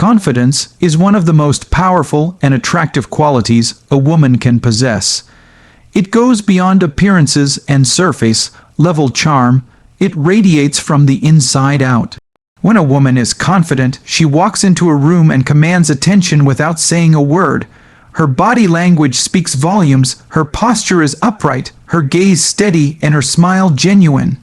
Confidence is one of the most powerful and attractive qualities a woman can possess. It goes beyond appearances and surface-level charm. It radiates from the inside out. When a woman is confident, she walks into a room and commands attention without saying a word. Her body language speaks volumes, her posture is upright, her gaze steady, and her smile genuine.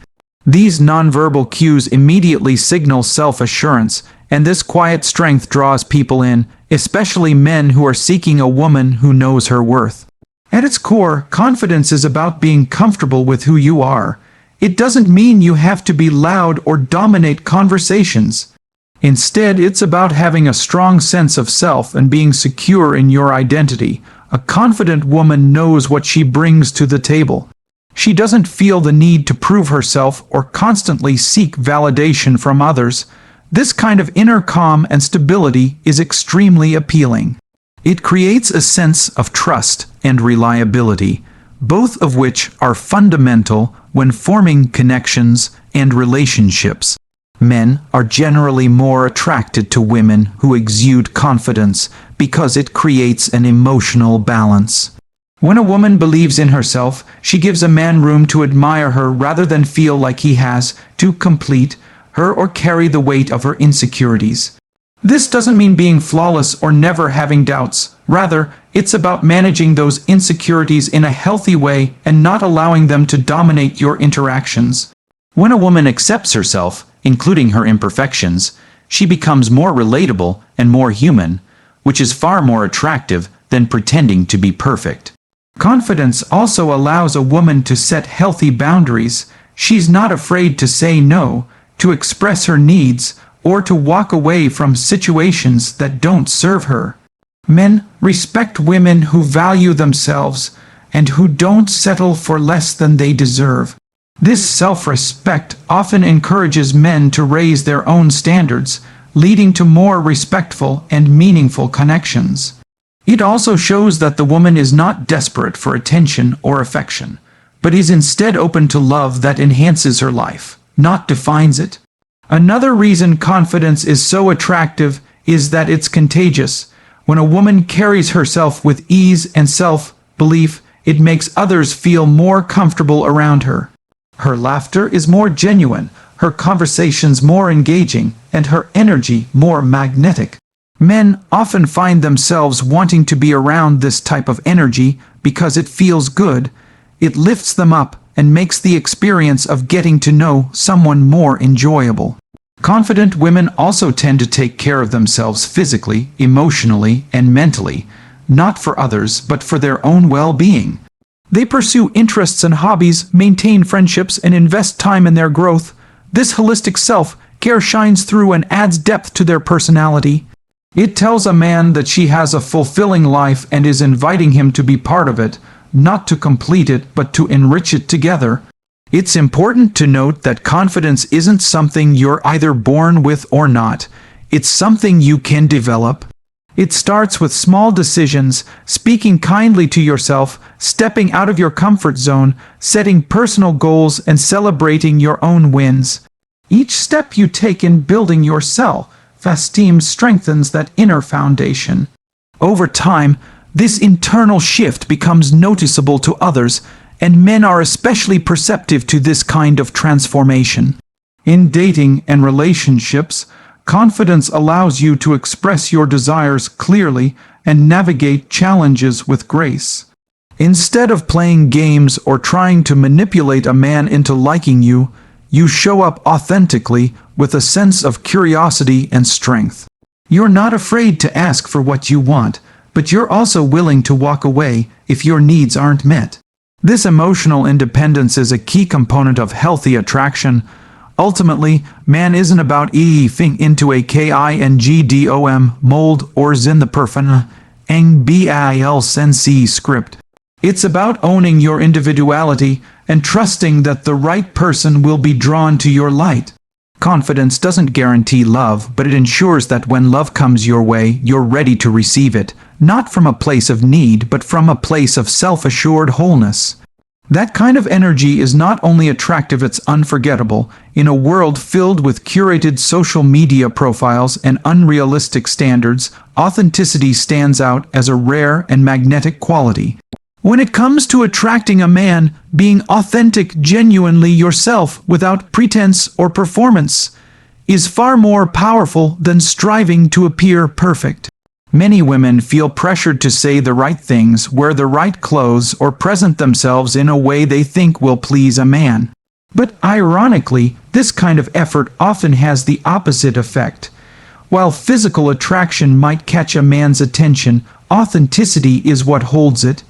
These nonverbal cues immediately signal self-assurance, and this quiet strength draws people in, especially men who are seeking a woman who knows her worth. At its core, confidence is about being comfortable with who you are. It doesn't mean you have to be loud or dominate conversations. Instead, it's about having a strong sense of self and being secure in your identity. A confident woman knows what she brings to the table. She doesn't feel the need to prove herself or constantly seek validation from others. This kind of inner calm and stability is extremely appealing. It creates a sense of trust and reliability, both of which are fundamental when forming connections and relationships. Men are generally more attracted to women who exude confidence because it creates an emotional balance. When a woman believes in herself, she gives a man room to admire her rather than feel like he has to complete her or carry the weight of her insecurities. This doesn't mean being flawless or never having doubts. Rather, it's about managing those insecurities in a healthy way and not allowing them to dominate your interactions. When a woman accepts herself, including her imperfections, she becomes more relatable and more human, which is far more attractive than pretending to be perfect. Confidence also allows a woman to set healthy boundaries. She's not afraid to say no, to express her needs, or to walk away from situations that don't serve her. Men respect women who value themselves and who don't settle for less than they deserve. This self-respect often encourages men to raise their own standards, leading to more respectful and meaningful connections. It also shows that the woman is not desperate for attention or affection, but is instead open to love that enhances her life, not defines it. Another reason confidence is so attractive is that it's contagious. When a woman carries herself with ease and self-belief, it makes others feel more comfortable around her. Her laughter is more genuine, her conversations more engaging, and her energy more magnetic. Men often find themselves wanting to be around this type of energy because it feels good, it lifts them up, and makes the experience of getting to know someone more enjoyable. Confident women also tend to take care of themselves physically, emotionally, and mentally, not for others but for their own well-being. They pursue interests and hobbies, maintain friendships, and invest time in their growth. This holistic self-care shines through and adds depth to their personality. It tells a man that she has a fulfilling life and is inviting him to be part of it, not to complete it but to enrich it together. It's important to note that confidence isn't something you're either born with or not. It's something you can develop. It starts with small decisions, speaking kindly to yourself, stepping out of your comfort zone, setting personal goals, and celebrating your own wins. Each step you take in building your self-esteem strengthens that inner foundation. Over time, this internal shift becomes noticeable to others, and men are especially perceptive to this kind of transformation. In dating and relationships, confidence allows you to express your desires clearly and navigate challenges with grace. Instead of playing games or trying to manipulate a man into liking you, you show up authentically with a sense of curiosity and strength. You're not afraid to ask for what you want, but you're also willing to walk away if your needs aren't met. This emotional independence is a key component of healthy attraction. Ultimately, man isn't about fitting into a KINGDOM mold or in the perfect NBIL script. It's about owning your individuality and trusting that the right person will be drawn to your light. Confidence doesn't guarantee love, but it ensures that when love comes your way, you're ready to receive it, not from a place of need, but from a place of self-assured wholeness. That kind of energy is not only attractive, it's unforgettable. In a world filled with curated social media profiles and unrealistic standards, authenticity stands out as a rare and magnetic quality. When it comes to attracting a man, being authentic, genuinely yourself without pretense or performance, is far more powerful than striving to appear perfect. Many women feel pressured to say the right things, wear the right clothes, or present themselves in a way they think will please a man. But ironically, this kind of effort often has the opposite effect. While physical attraction might catch a man's attention, authenticity is what holds it.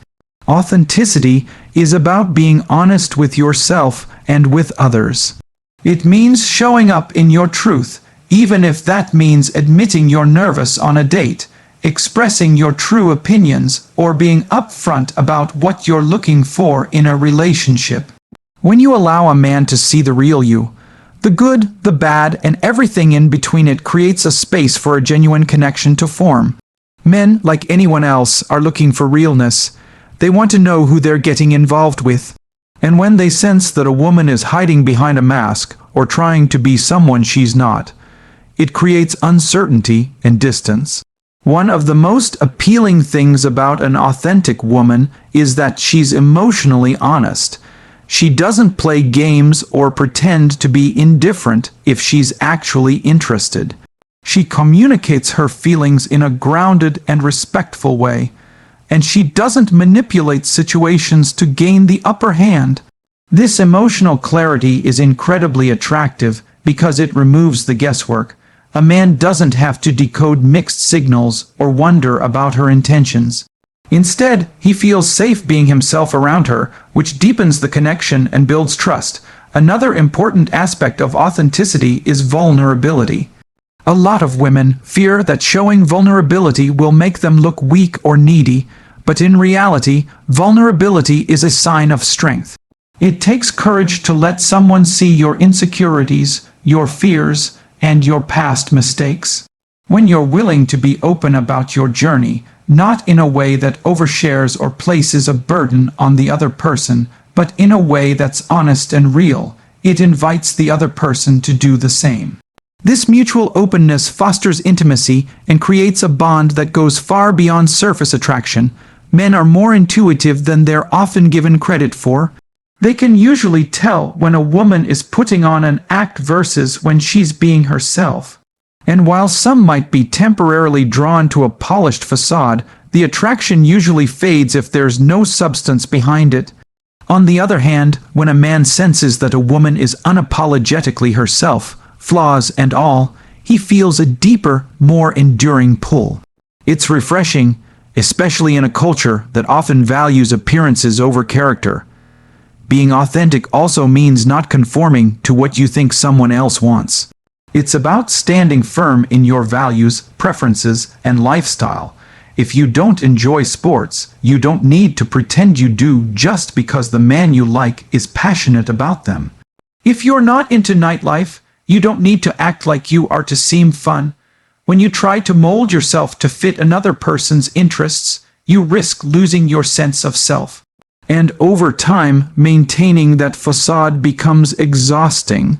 Authenticity is about being honest with yourself and with others. It means showing up in your truth, even if that means admitting you're nervous on a date, expressing your true opinions, or being upfront about what you're looking for in a relationship. When you allow a man to see the real you, the good, the bad, and everything in between, it creates a space for a genuine connection to form. Men, like anyone else, are looking for realness. They want to know who they're getting involved with. And when they sense that a woman is hiding behind a mask or trying to be someone she's not, it creates uncertainty and distance. One of the most appealing things about an authentic woman is that she's emotionally honest. She doesn't play games or pretend to be indifferent if she's actually interested. She communicates her feelings in a grounded and respectful way, and she doesn't manipulate situations to gain the upper hand. This emotional clarity is incredibly attractive because it removes the guesswork. A man doesn't have to decode mixed signals or wonder about her intentions. Instead, he feels safe being himself around her, which deepens the connection and builds trust. Another important aspect of authenticity is vulnerability. A lot of women fear that showing vulnerability will make them look weak or needy, but in reality, vulnerability is a sign of strength. It takes courage to let someone see your insecurities, your fears, and your past mistakes. When you're willing to be open about your journey, not in a way that overshares or places a burden on the other person, but in a way that's honest and real, it invites the other person to do the same. This mutual openness fosters intimacy and creates a bond that goes far beyond surface attraction. Men are more intuitive than they're often given credit for. They can usually tell when a woman is putting on an act versus when she's being herself. And while some might be temporarily drawn to a polished facade, the attraction usually fades if there's no substance behind it. On the other hand, when a man senses that a woman is unapologetically herself, flaws and all, he feels a deeper, more enduring pull. It's refreshing, especially in a culture that often values appearances over character. Being authentic also means not conforming to what you think someone else wants. It's about standing firm in your values, preferences, and lifestyle. If you don't enjoy sports, you don't need to pretend you do just because the man you like is passionate about them. If you're not into nightlife, you don't need to act like you are to seem fun. When you try to mold yourself to fit another person's interests, you risk losing your sense of self. And over time, maintaining that facade becomes exhausting.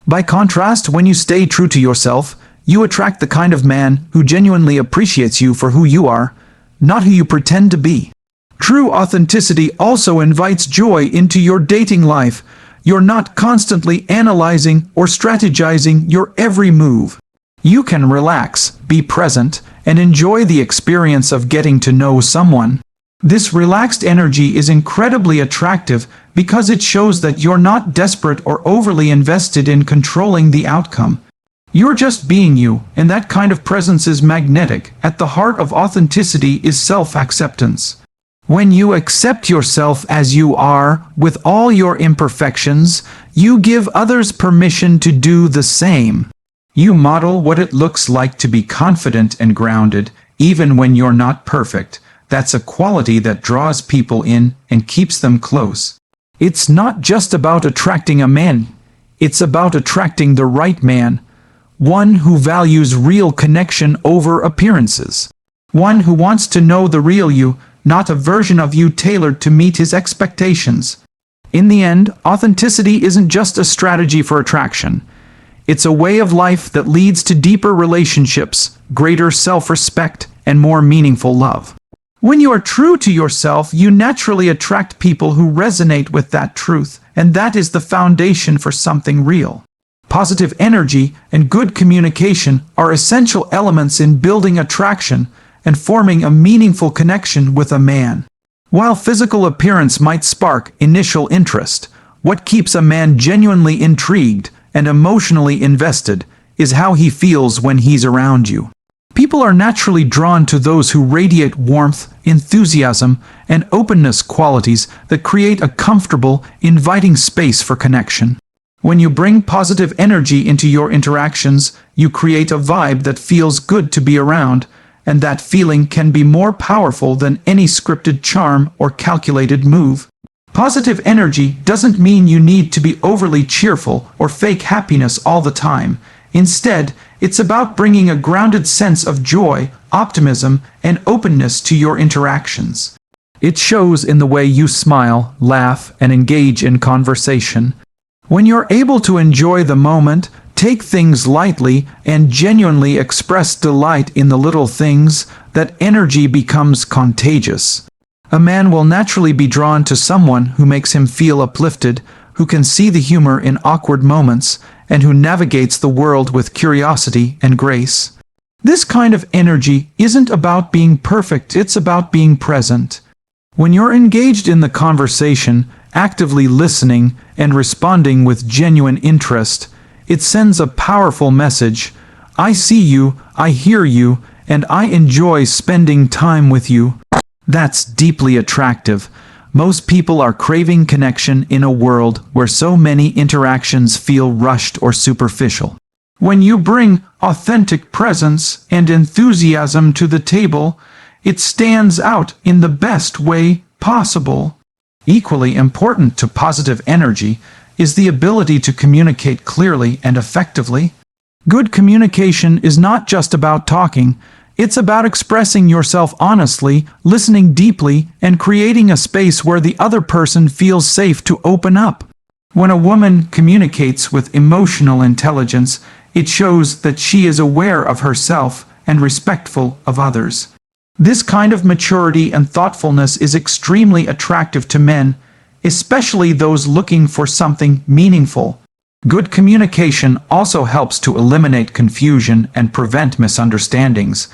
By contrast, when you stay true to yourself, you attract the kind of man who genuinely appreciates you for who you are, not who you pretend to be. True authenticity also invites joy into your dating life. You're not constantly analyzing or strategizing your every move. You can relax, be present, and enjoy the experience of getting to know someone. This relaxed energy is incredibly attractive because it shows that you're not desperate or overly invested in controlling the outcome. You're just being you, and that kind of presence is magnetic. At the heart of authenticity is self-acceptance. When you accept yourself as you are, with all your imperfections, you give others permission to do the same. You model what it looks like to be confident and grounded, even when you're not perfect. That's a quality that draws people in and keeps them close. It's not just about attracting a man. It's about attracting the right man. One who values real connection over appearances. One who wants to know the real you, not a version of you tailored to meet his expectations. In the end, authenticity isn't just a strategy for attraction. It's a way of life that leads to deeper relationships, greater self-respect, and more meaningful love. When you are true to yourself, you naturally attract people who resonate with that truth, and that is the foundation for something real. Positive energy and good communication are essential elements in building attraction and forming a meaningful connection with a man. While physical appearance might spark initial interest, what keeps a man genuinely intrigued and emotionally invested is how he feels when he's around you. People are naturally drawn to those who radiate warmth, enthusiasm, and openness, qualities that create a comfortable, inviting space for connection. When you bring positive energy into your interactions, you create a vibe that feels good to be around, and that feeling can be more powerful than any scripted charm or calculated move. Positive energy doesn't mean you need to be overly cheerful or fake happiness all the time. Instead, it's about bringing a grounded sense of joy, optimism, and openness to your interactions. It shows in the way you smile, laugh, and engage in conversation. When you're able to enjoy the moment, take things lightly, and genuinely express delight in the little things, that energy becomes contagious. A man will naturally be drawn to someone who makes him feel uplifted, who can see the humor in awkward moments, and who navigates the world with curiosity and grace. This kind of energy isn't about being perfect, it's about being present. When you're engaged in the conversation, actively listening and responding with genuine interest, it sends a powerful message. I see you, I hear you, and I enjoy spending time with you. That's deeply attractive. Most people are craving connection in a world where so many interactions feel rushed or superficial. When you bring authentic presence and enthusiasm to the table, it stands out in the best way possible. Equally important to positive energy is the ability to communicate clearly and effectively. Good communication is not just about talking. It's about expressing yourself honestly, listening deeply, and creating a space where the other person feels safe to open up. When a woman communicates with emotional intelligence, it shows that she is aware of herself and respectful of others. This kind of maturity and thoughtfulness is extremely attractive to men, especially those looking for something meaningful. Good communication also helps to eliminate confusion and prevent misunderstandings.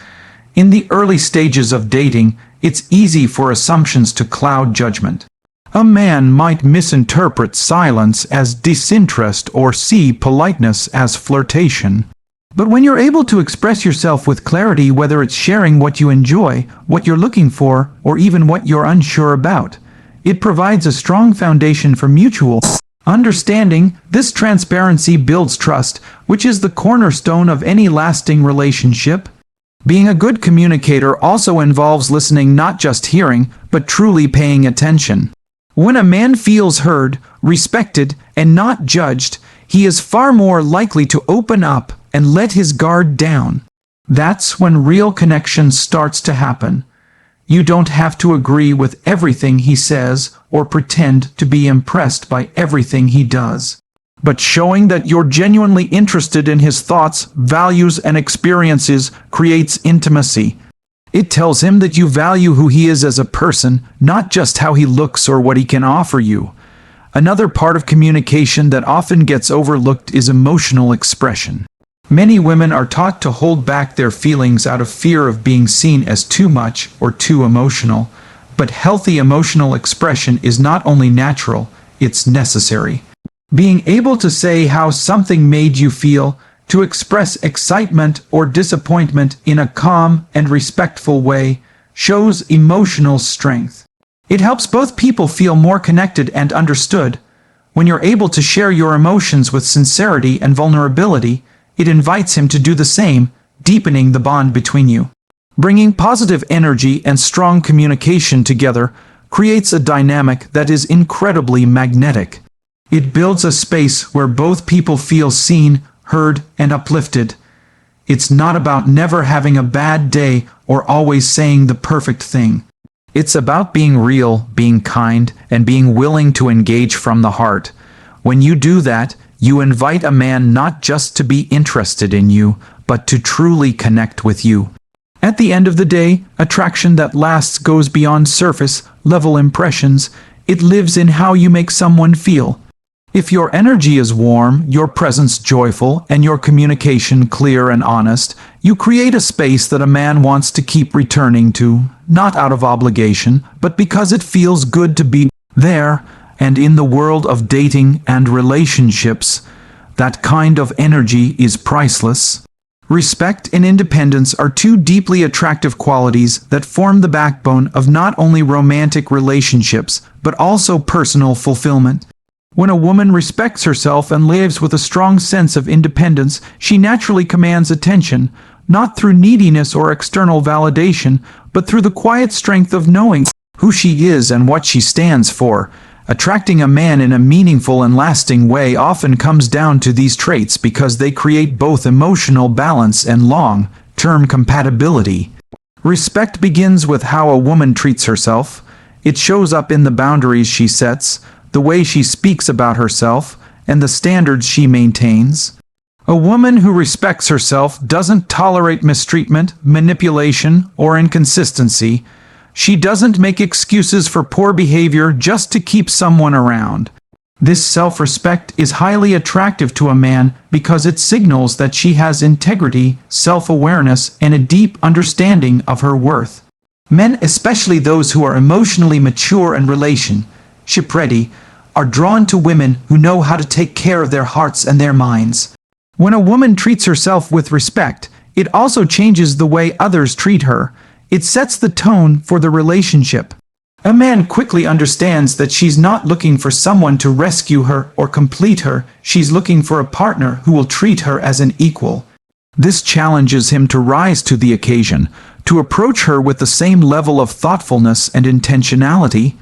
In the early stages of dating, it's easy for assumptions to cloud judgment. A man might misinterpret silence as disinterest or see politeness as flirtation. But when you're able to express yourself with clarity, whether it's sharing what you enjoy, what you're looking for, or even what you're unsure about, it provides a strong foundation for mutual understanding. This transparency builds trust, which is the cornerstone of any lasting relationship. Being a good communicator also involves listening, not just hearing, but truly paying attention. When a man feels heard, respected, and not judged, he is far more likely to open up and let his guard down. That's when real connection starts to happen. You don't have to agree with everything he says or pretend to be impressed by everything he does. But showing that you're genuinely interested in his thoughts, values, and experiences creates intimacy. It tells him that you value who he is as a person, not just how he looks or what he can offer you. Another part of communication that often gets overlooked is emotional expression. Many women are taught to hold back their feelings out of fear of being seen as too much or too emotional. But healthy emotional expression is not only natural, it's necessary. Being able to say how something made you feel, to express excitement or disappointment in a calm and respectful way, shows emotional strength. It helps both people feel more connected and understood. When you're able to share your emotions with sincerity and vulnerability, it invites him to do the same, deepening the bond between you. Bringing positive energy and strong communication together creates a dynamic that is incredibly magnetic. It builds a space where both people feel seen, heard, and uplifted. It's not about never having a bad day or always saying the perfect thing. It's about being real, being kind, and being willing to engage from the heart. When you do that, you invite a man not just to be interested in you, but to truly connect with you. At the end of the day, attraction that lasts goes beyond surface-level impressions. It lives in how you make someone feel. If your energy is warm, your presence joyful, and your communication clear and honest, you create a space that a man wants to keep returning to, not out of obligation, but because it feels good to be there. And in the world of dating and relationships, that kind of energy is priceless. Respect and independence are two deeply attractive qualities that form the backbone of not only romantic relationships, but also personal fulfillment. When a woman respects herself and lives with a strong sense of independence, she naturally commands attention, not through neediness or external validation, but through the quiet strength of knowing who she is and what she stands for. Attracting a man in a meaningful and lasting way often comes down to these traits because they create both emotional balance and long-term compatibility. Respect begins with how a woman treats herself. It shows up in the boundaries she sets, the way she speaks about herself, and the standards she maintains. A woman who respects herself doesn't tolerate mistreatment, manipulation, or inconsistency. She doesn't make excuses for poor behavior just to keep someone around. This self-respect is highly attractive to a man because it signals that she has integrity, self-awareness, and a deep understanding of her worth. Men, especially those who are emotionally mature and relationship-ready, are drawn to women who know how to take care of their hearts and their minds. When a woman treats herself with respect, it also changes the way others treat her. It sets the tone for the relationship. A man quickly understands that she's not looking for someone to rescue her or complete her. She's looking for a partner who will treat her as an equal. This challenges him to rise to the occasion, to approach her with the same level of thoughtfulness and intentionality.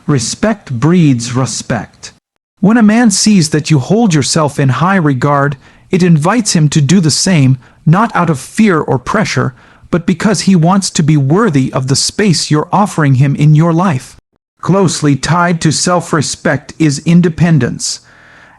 Respect breeds respect. When a man sees that you hold yourself in high regard, it invites him to do the same, not out of fear or pressure, but because he wants to be worthy of the space you're offering him in your life. Closely tied to self-respect is independence.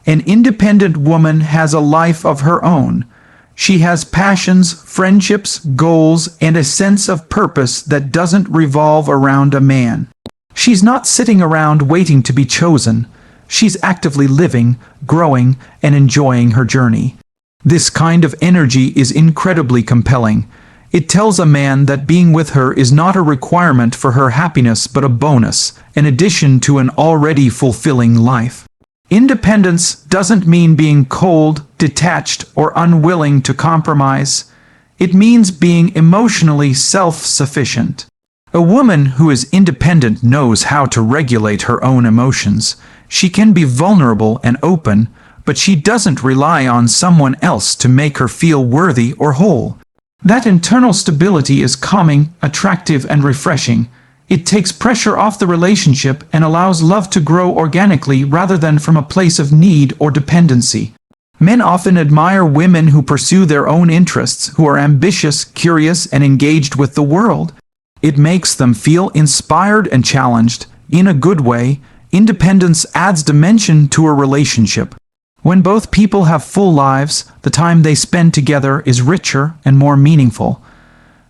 An independent woman has a life of her own. She has passions, friendships, goals, and a sense of purpose that doesn't revolve around a man. She's not sitting around waiting to be chosen. She's actively living, growing, and enjoying her journey. This kind of energy is incredibly compelling. It tells a man that being with her is not a requirement for her happiness but a bonus, an addition to an already fulfilling life. Independence doesn't mean being cold, detached, or unwilling to compromise. It means being emotionally self-sufficient. A woman who is independent knows how to regulate her own emotions. She can be vulnerable and open, but she doesn't rely on someone else to make her feel worthy or whole. That internal stability is calming, attractive, and refreshing. It takes pressure off the relationship and allows love to grow organically rather than from a place of need or dependency. Men often admire women who pursue their own interests, who are ambitious, curious, and engaged with the world. It makes them feel inspired and challenged. In a good way, independence adds dimension to a relationship. When both people have full lives, the time they spend together is richer and more meaningful.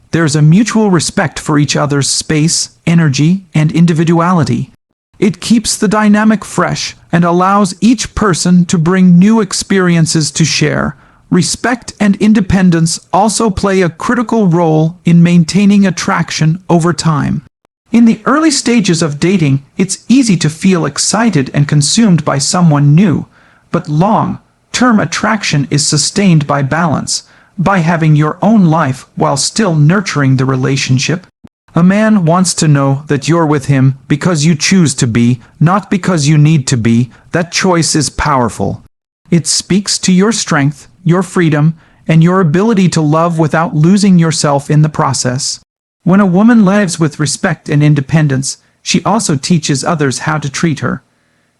There's a mutual respect for each other's space, energy, and individuality. It keeps the dynamic fresh and allows each person to bring new experiences to share. Respect and independence also play a critical role in maintaining attraction over time. In the early stages of dating, it's easy to feel excited and consumed by someone new. But long-term attraction is sustained by balance, by having your own life while still nurturing the relationship. A man wants to know that you're with him because you choose to be, not because you need to be. That choice is powerful. It speaks to your strength, your freedom, and your ability to love without losing yourself in the process. When a woman lives with respect and independence, she also teaches others how to treat her.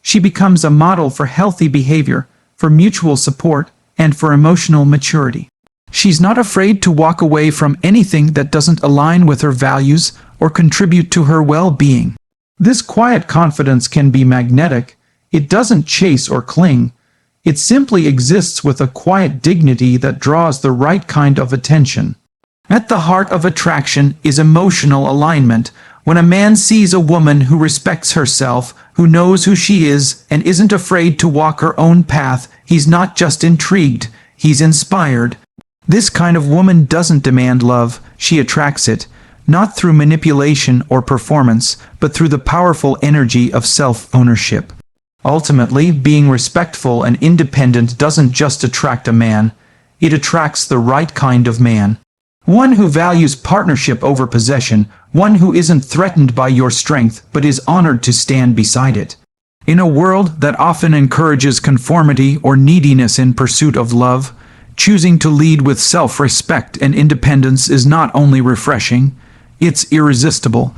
She becomes a model for healthy behavior, for mutual support, and for emotional maturity. She's not afraid to walk away from anything that doesn't align with her values, or contribute to her well-being. This quiet confidence can be magnetic. It doesn't chase or cling. It simply exists with a quiet dignity that draws the right kind of attention. At the heart of attraction is emotional alignment. When a man sees a woman who respects herself, who knows who she is, and isn't afraid to walk her own path, he's not just intrigued, he's inspired. This kind of woman doesn't demand love, she attracts it, not through manipulation or performance, but through the powerful energy of self-ownership. Ultimately, being respectful and independent doesn't just attract a man, it attracts the right kind of man. One who values partnership over possession, one who isn't threatened by your strength but is honored to stand beside it. In a world that often encourages conformity or neediness in pursuit of love, choosing to lead with self-respect and independence is not only refreshing, it's irresistible.